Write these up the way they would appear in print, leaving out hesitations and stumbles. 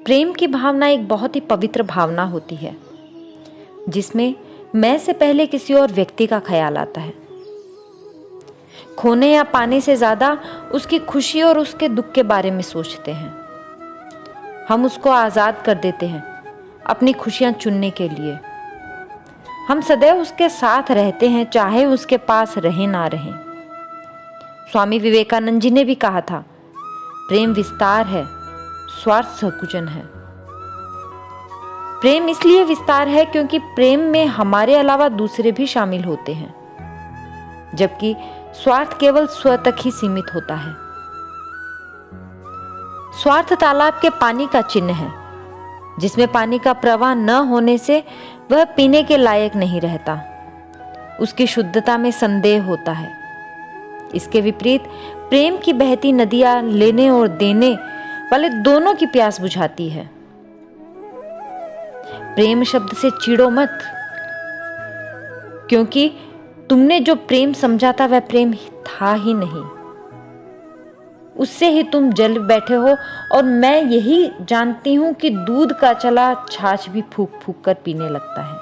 प्रेम की भावना एक बहुत ही पवित्र भावना होती है, जिसमें मैं से पहले किसी और व्यक्ति का ख्याल आता है। खोने या पाने से ज्यादा उसकी खुशी और उसके दुख के बारे में सोचते हैं। हम उसको आजाद कर देते हैं अपनी खुशियां चुनने के लिए। हम सदैव उसके साथ रहते हैं, चाहे उसके पास रहे ना रहे। स्वामी विवेकानंद जी ने भी कहा था, प्रेम विस्तार है, स्वार्थ संकुचन है। प्रेम इसलिए विस्तार है क्योंकि प्रेम में हमारे अलावा दूसरे भी शामिल होते हैं, जबकि स्वार्थ केवल स्व तक ही सीमित होता है। स्वार्थ तालाब के पानी का चिन्ह है, जिसमें पानी का प्रवाह न होने से वह पीने के लायक नहीं रहता। उसकी शुद्धता में संदेह होता है। इसके विपरीत प्रेम की बहती नदियां लेने और देने वाले दोनों की प्यास बुझाती है। प्रेम शब्द से चिढ़ो मत, क्योंकि तुमने जो प्रेम समझा था वह प्रेम था ही नहीं। उससे ही तुम जल बैठे हो, और मैं यही जानती हूं कि दूध का चला छाछ भी फूक फूक कर पीने लगता है।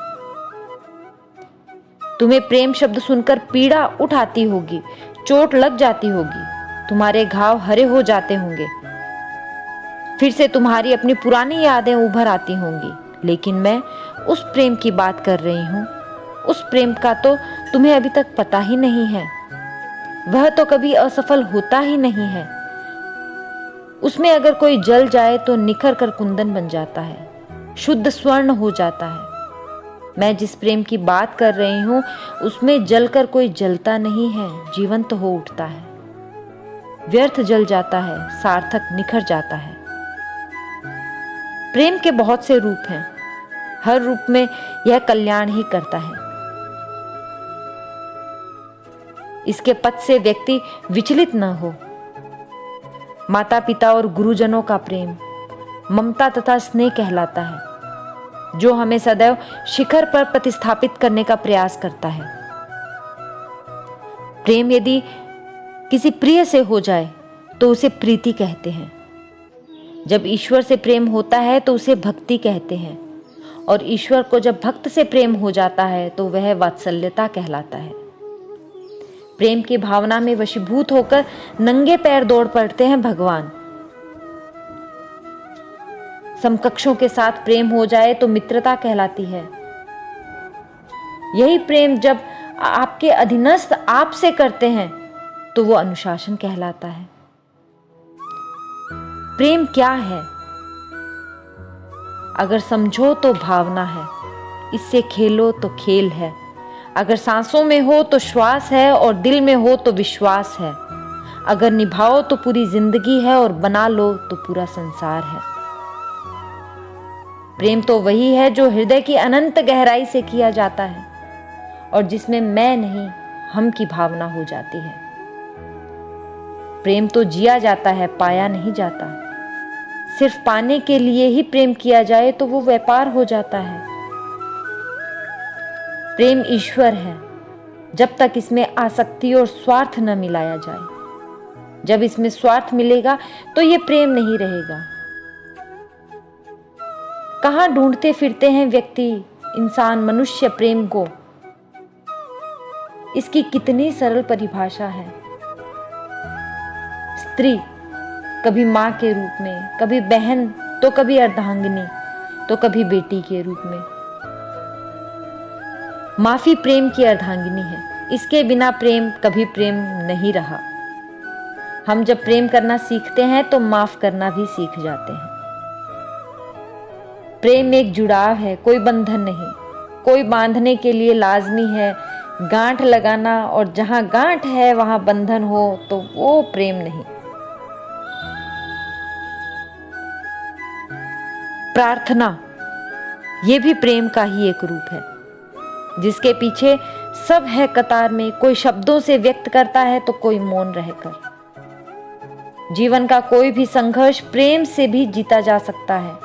तुम्हें प्रेम शब्द सुनकर पीड़ा उठाती होगी, चोट लग जाती होगी, तुम्हारे घाव हरे हो जाते होंगे, फिर से तुम्हारी अपनी पुरानी यादें उभर आती होंगी। लेकिन मैं उस प्रेम की बात कर रही हूं, उस प्रेम का तो तुम्हें अभी तक पता ही नहीं है। वह तो कभी असफल होता ही नहीं है। उसमें अगर कोई जल जाए तो निखर कर कुंदन बन जाता है, शुद्ध स्वर्ण हो जाता है। मैं जिस प्रेम की बात कर रही हूं, उसमें जलकर कोई जलता नहीं है, जीवंत हो उठता है, व्यर्थ जल जाता है, सार्थक निखर जाता है। प्रेम के बहुत से रूप हैं, हर रूप में यह कल्याण ही करता है। इसके पथ से व्यक्ति विचलित न हो। माता पिता और गुरुजनों का प्रेम ममता तथा स्नेह कहलाता है, जो हमें सदैव शिखर पर प्रतिस्थापित करने का प्रयास करता है। प्रेम यदि किसी प्रिय से हो जाए तो उसे प्रीति कहते हैं। जब ईश्वर से प्रेम होता है तो उसे भक्ति कहते हैं, और ईश्वर को जब भक्त से प्रेम हो जाता है तो वह वात्सल्यता कहलाता है। प्रेम की भावना में वशीभूत होकर नंगे पैर दौड़ पड़ते हैं भगवान। समकक्षों के साथ प्रेम हो जाए तो मित्रता कहलाती है। यही प्रेम जब आपके अधीनस्थ आपसे करते हैं तो वो अनुशासन कहलाता है। प्रेम क्या है? अगर समझो तो भावना है, इससे खेलो तो खेल है। अगर सांसों में हो तो श्वास है, और दिल में हो तो विश्वास है। अगर निभाओ तो पूरी जिंदगी है, और बना लो तो पूरा संसार है। प्रेम तो वही है जो हृदय की अनंत गहराई से किया जाता है, और जिसमें मैं नहीं हम की भावना हो जाती है। प्रेम तो जिया जाता है, पाया नहीं जाता। सिर्फ पाने के लिए ही प्रेम किया जाए तो वो व्यापार हो जाता है। प्रेम ईश्वर है, जब तक इसमें आसक्ति और स्वार्थ न मिलाया जाए। जब इसमें स्वार्थ मिलेगा तो ये प्रेम नहीं रहेगा। कहां ढूंढते फिरते हैं व्यक्ति, इंसान, मनुष्य प्रेम को? इसकी कितनी सरल परिभाषा है। स्त्री कभी मां के रूप में, कभी बहन, तो कभी अर्धांगिनी, तो कभी बेटी के रूप में। माफी प्रेम की अर्धांगिनी है। इसके बिना प्रेम कभी प्रेम नहीं रहा। हम जब प्रेम करना सीखते हैं तो माफ करना भी सीख जाते हैं। प्रेम एक जुड़ाव है, कोई बंधन नहीं। कोई बांधने के लिए लाजमी है गांठ लगाना, और जहां गांठ है वहां बंधन हो तो वो प्रेम नहीं। प्रार्थना ये भी प्रेम का ही एक रूप है, जिसके पीछे सब है कतार में। कोई शब्दों से व्यक्त करता है तो कोई मौन रहकर। जीवन का कोई भी संघर्ष प्रेम से भी जीता जा सकता है,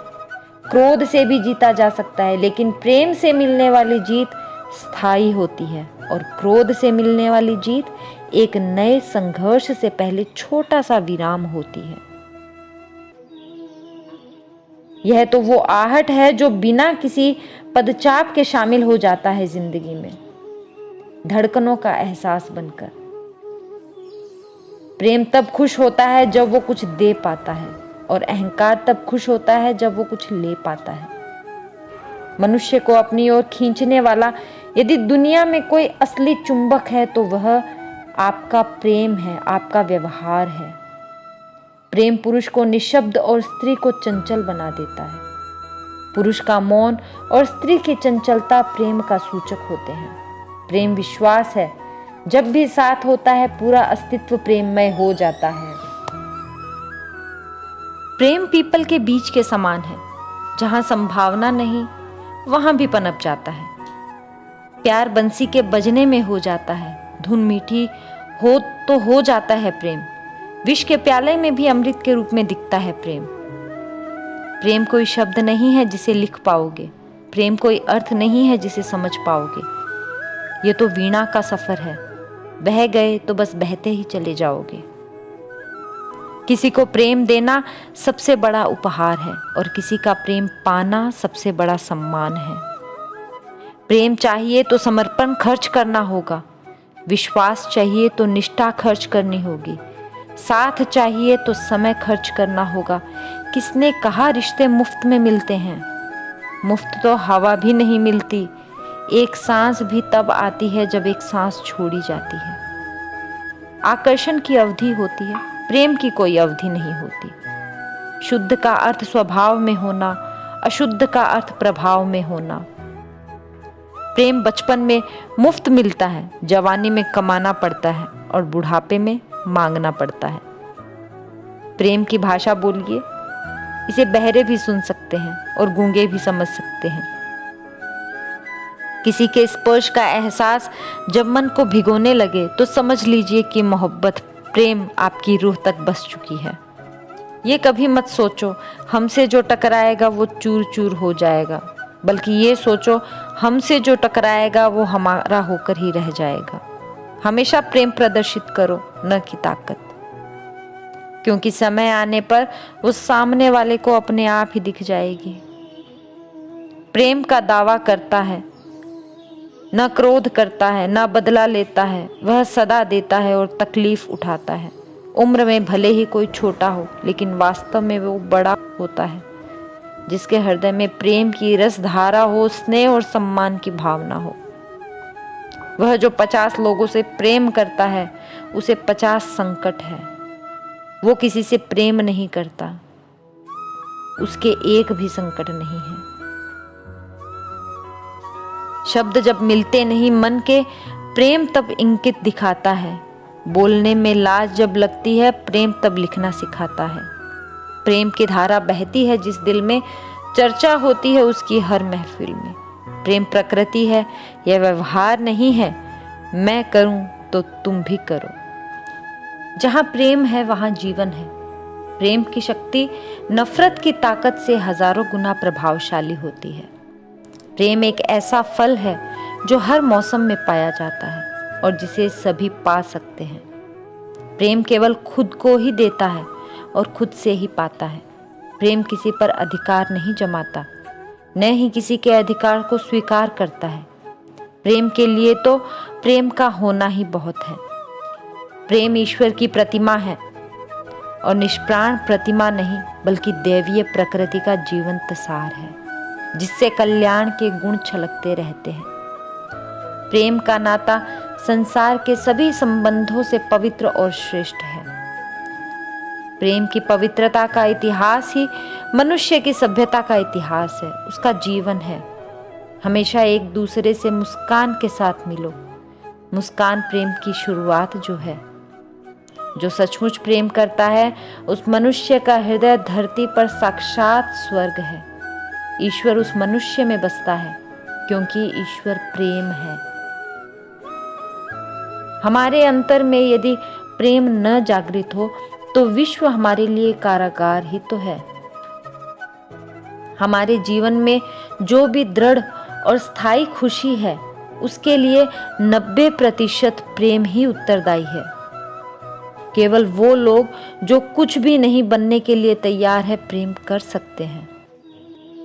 क्रोध से भी जीता जा सकता है, लेकिन प्रेम से मिलने वाली जीत स्थायी होती है, और क्रोध से मिलने वाली जीत एक नए संघर्ष से पहले छोटा सा विराम होती है। यह तो वो आहट है जो बिना किसी पदचाप के शामिल हो जाता है जिंदगी में, धड़कनों का एहसास बनकर। प्रेम तब खुश होता है जब वो कुछ दे पाता है, और अहंकार तब खुश होता है जब वो कुछ ले पाता है। मनुष्य को अपनी ओर खींचने वाला यदि दुनिया में कोई असली चुंबक है तो वह आपका प्रेम है, आपका व्यवहार है। प्रेम पुरुष को निशब्द और स्त्री को चंचल बना देता है। पुरुष का मौन और स्त्री की चंचलता प्रेम का सूचक होते हैं। प्रेम विश्वास है, जब भी साथ होता है पूरा अस्तित्व प्रेममय हो जाता है। प्रेम पीपल के बीज के समान है, जहां संभावना नहीं वहां भी पनप जाता है। प्यार बंसी के बजने में हो जाता है, धुन मीठी हो तो हो जाता है प्रेम। विष के प्याले में भी अमृत के रूप में दिखता है प्रेम। प्रेम कोई शब्द नहीं है जिसे लिख पाओगे, प्रेम कोई अर्थ नहीं है जिसे समझ पाओगे। ये तो वीणा का सफर है, बह गए तो बस बहते ही चले जाओगे। किसी को प्रेम देना सबसे बड़ा उपहार है, और किसी का प्रेम पाना सबसे बड़ा सम्मान है। प्रेम चाहिए तो समर्पण खर्च करना होगा, विश्वास चाहिए तो निष्ठा खर्च करनी होगी, साथ चाहिए तो समय खर्च करना होगा। किसने कहा रिश्ते मुफ्त में मिलते हैं? मुफ्त तो हवा भी नहीं मिलती। एक सांस भी तब आती है जब एक सांस छोड़ी जाती है। आकर्षण की अवधि होती है, प्रेम की कोई अवधि नहीं होती। शुद्ध का अर्थ स्वभाव में होना, अशुद्ध का अर्थ प्रभाव में होना। प्रेम बचपन में मुफ्त मिलता है, जवानी में कमाना पड़ता है और बुढ़ापे में मांगना पड़ता है। प्रेम की भाषा बोलिए, इसे बहरे भी सुन सकते हैं और गूंगे भी समझ सकते हैं। किसी के स्पर्श का एहसास जब मन को भिगोने लगे तो समझ लीजिए कि मोहब्बत, प्रेम आपकी रूह तक बस चुकी है। ये कभी मत सोचो हमसे जो टकराएगा वो चूर चूर हो जाएगा, बल्कि ये सोचो हमसे जो टकराएगा वो हमारा होकर ही रह जाएगा। हमेशा प्रेम प्रदर्शित करो, न कि ताकत, क्योंकि समय आने पर वो सामने वाले को अपने आप ही दिख जाएगी। प्रेम का दावा करता है, न क्रोध करता है, न बदला लेता है। वह सदा देता है और तकलीफ उठाता है। उम्र में भले ही कोई छोटा हो, लेकिन वास्तव में वो बड़ा होता है। जिसके हृदय में प्रेम की रसधारा हो, स्नेह और सम्मान की भावना हो। वह जो 50 लोगों से प्रेम करता है उसे 50 संकट है। वो किसी से प्रेम नहीं करता, उसके एक भी संकट नहीं है। शब्द जब मिलते नहीं मन के, प्रेम तब इंगित दिखाता है। बोलने में लाज जब लगती है, प्रेम तब लिखना सिखाता है। प्रेम की धारा बहती है जिस दिल में, चर्चा होती है उसकी हर महफिल में। प्रेम प्रकृति है, यह व्यवहार नहीं है। मैं करूं तो तुम भी करो। जहां प्रेम है वहां जीवन है। प्रेम की शक्ति नफरत की ताकत से हजारों गुना प्रभावशाली होती है। प्रेम एक ऐसा फल है जो हर मौसम में पाया जाता है और जिसे सभी पा सकते हैं। प्रेम केवल खुद को ही देता है और खुद से ही पाता है। प्रेम किसी पर अधिकार नहीं जमाता, न ही किसी के अधिकार को स्वीकार करता है। प्रेम के लिए तो प्रेम का होना ही बहुत है। प्रेम ईश्वर की प्रतिमा है और निष्प्राण प्रतिमा नहीं, बल्कि दैवीय प्रकृति का जीवंत सार है, जिससे कल्याण के गुण छलकते रहते हैं। प्रेम का नाता संसार के सभी संबंधों से पवित्र और श्रेष्ठ है। प्रेम की पवित्रता का इतिहास ही मनुष्य की सभ्यता का इतिहास है, उसका जीवन है। हमेशा एक दूसरे से मुस्कान के साथ मिलो। मुस्कान प्रेम की शुरुआत जो है। जो सचमुच प्रेम करता है उस मनुष्य का हृदय धरती पर साक्षात स्वर्ग है। ईश्वर उस मनुष्य में बसता है क्योंकि ईश्वर प्रेम है। हमारे अंतर में यदि प्रेम न जागृत हो तो विश्व हमारे लिए कारागार ही तो है। हमारे जीवन में जो भी दृढ़ और स्थायी खुशी है उसके लिए 90% प्रेम ही उत्तरदायी है। केवल वो लोग जो कुछ भी नहीं बनने के लिए तैयार है प्रेम कर सकते हैं।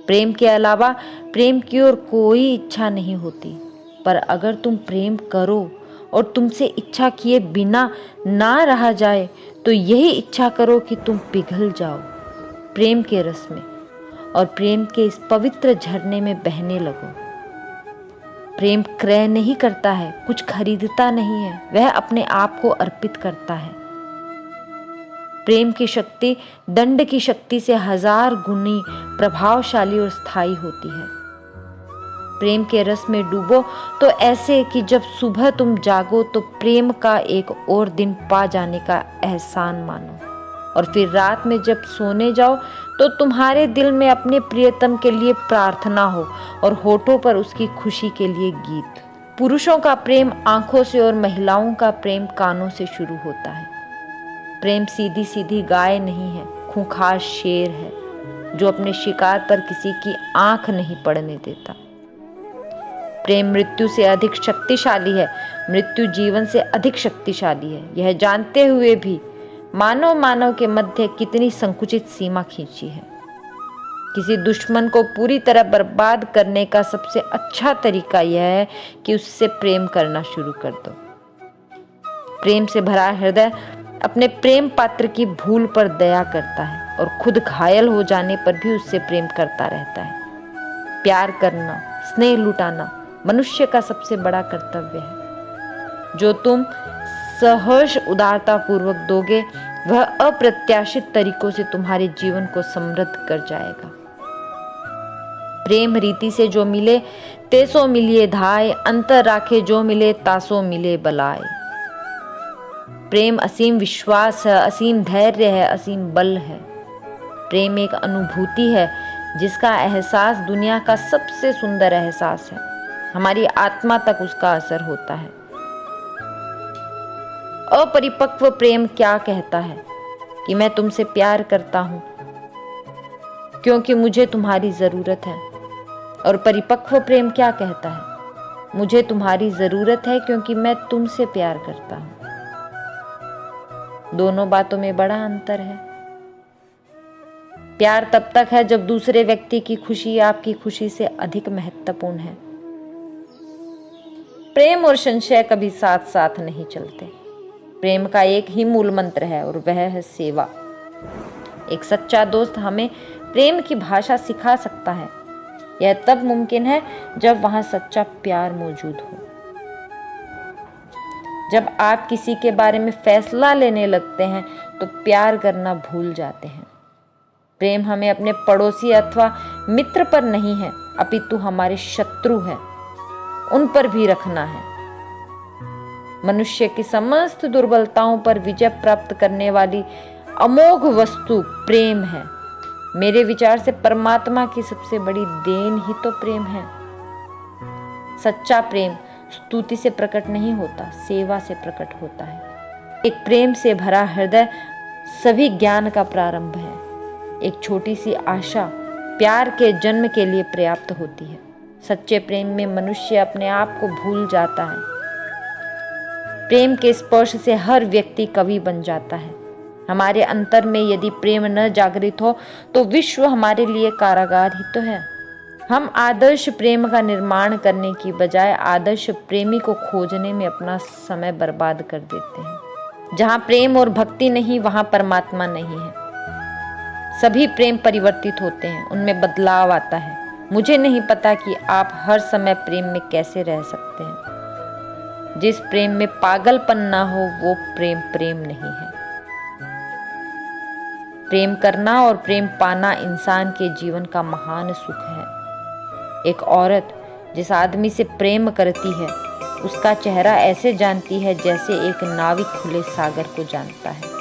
प्रेम के अलावा प्रेम की और कोई इच्छा नहीं होती। पर अगर तुम प्रेम करो और तुमसे इच्छा किए बिना ना रहा जाए तो यही इच्छा करो कि तुम पिघल जाओ प्रेम के रस में और प्रेम के इस पवित्र झरने में बहने लगो। प्रेम क्रय नहीं करता है, कुछ खरीदता नहीं है, वह अपने आप को अर्पित करता है। प्रेम की शक्ति दंड की शक्ति से 1000 गुनी प्रभावशाली और स्थायी होती है। प्रेम के रस में डूबो तो ऐसे कि जब सुबह तुम जागो तो प्रेम का एक और दिन पा जाने का एहसान मानो, और फिर रात में जब सोने जाओ तो तुम्हारे दिल में अपने प्रियतम के लिए प्रार्थना हो और होठों पर उसकी खुशी के लिए गीत। पुरुषों का प्रेम आंखों से और महिलाओं का प्रेम कानों से शुरू होता है। प्रेम सीधी सीधी गाय नहीं है, खूंखार शेर है जो अपने शिकार पर किसी की आंख नहीं पड़ने देता। प्रेम मृत्यु से अधिक शक्तिशाली है, मृत्यु जीवन से अधिक शक्तिशाली है। यह जानते हुए भी मानव के मध्य कितनी संकुचित सीमा खींची है। किसी दुश्मन को पूरी तरह बर्बाद करने का सबसे अच्छा तरीका यह है कि उससे प्रेम करना शुरू कर दो। प्रेम से भरा हृदय अपने प्रेम पात्र की भूल पर दया करता है और खुद घायल हो जाने पर भी उससे प्रेम करता रहता है। प्यार करना, स्नेह लुटाना मनुष्य का सबसे बड़ा कर्तव्य है। जो तुम सहर्ष उदारता पूर्वक दोगे वह अप्रत्याशित तरीकों से तुम्हारे जीवन को समृद्ध कर जाएगा। प्रेम रीति से जो मिले तेसो मिलिए धाय, अंतर राखे जो मिले तासो मिले बलाय। प्रेम असीम विश्वास है, असीम धैर्य है, असीम बल है। प्रेम एक अनुभूति है जिसका एहसास दुनिया का सबसे सुंदर एहसास है। हमारी आत्मा तक उसका असर होता है। अपरिपक्व प्रेम क्या कहता है कि मैं तुमसे प्यार करता हूं क्योंकि मुझे तुम्हारी जरूरत है, और परिपक्व प्रेम क्या कहता है, मुझे तुम्हारी जरूरत है क्योंकि मैं तुमसे प्यार करता हूं। दोनों बातों में बड़ा अंतर है। प्यार तब तक है जब दूसरे व्यक्ति की खुशी आपकी खुशी से अधिक महत्वपूर्ण है। प्रेम और संशय कभी साथ साथ नहीं चलते। प्रेम का एक ही मूल मंत्र है और वह है सेवा। एक सच्चा दोस्त हमें प्रेम की भाषा सिखा सकता है। यह तब मुमकिन है जब वहां सच्चा प्यार मौजूद हो। जब आप किसी के बारे में फैसला लेने लगते हैं तो प्यार करना भूल जाते हैं। प्रेम हमें अपने पड़ोसी अथवा मित्र पर नहीं है, अपितु हमारे शत्रु है उन पर भी रखना है। मनुष्य की समस्त दुर्बलताओं पर विजय प्राप्त करने वाली अमोघ वस्तु प्रेम है। मेरे विचार से परमात्मा की सबसे बड़ी देन ही तो प्रेम है। सच्चा प्रेम स्तुति से प्रकट नहीं होता, सेवा से प्रकट होता है। एक प्रेम से भरा हृदय सभी ज्ञान का प्रारंभ है। एक छोटी सी आशा प्यार के जन्म के लिए पर्याप्त होती है। सच्चे प्रेम में मनुष्य अपने आप को भूल जाता है। प्रेम के स्पर्श से हर व्यक्ति कवि बन जाता है। हमारे अंतर में यदि प्रेम न जागृत हो तो विश्व हमारे लिए कारागार ही तो है। हम आदर्श प्रेम का निर्माण करने की बजाय आदर्श प्रेमी को खोजने में अपना समय बर्बाद कर देते हैं। जहाँ प्रेम और भक्ति नहीं वहाँ परमात्मा नहीं है। सभी प्रेम परिवर्तित होते हैं, उनमें बदलाव आता है। मुझे नहीं पता कि आप हर समय प्रेम में कैसे रह सकते हैं। जिस प्रेम में पागलपन ना हो वो प्रेम प्रेम नहीं है। प्रेम करना और प्रेम पाना इंसान के जीवन का महान सुख है। एक औरत जिस आदमी से प्रेम करती है उसका चेहरा ऐसे जानती है जैसे एक नाविक खुले सागर को जानता है।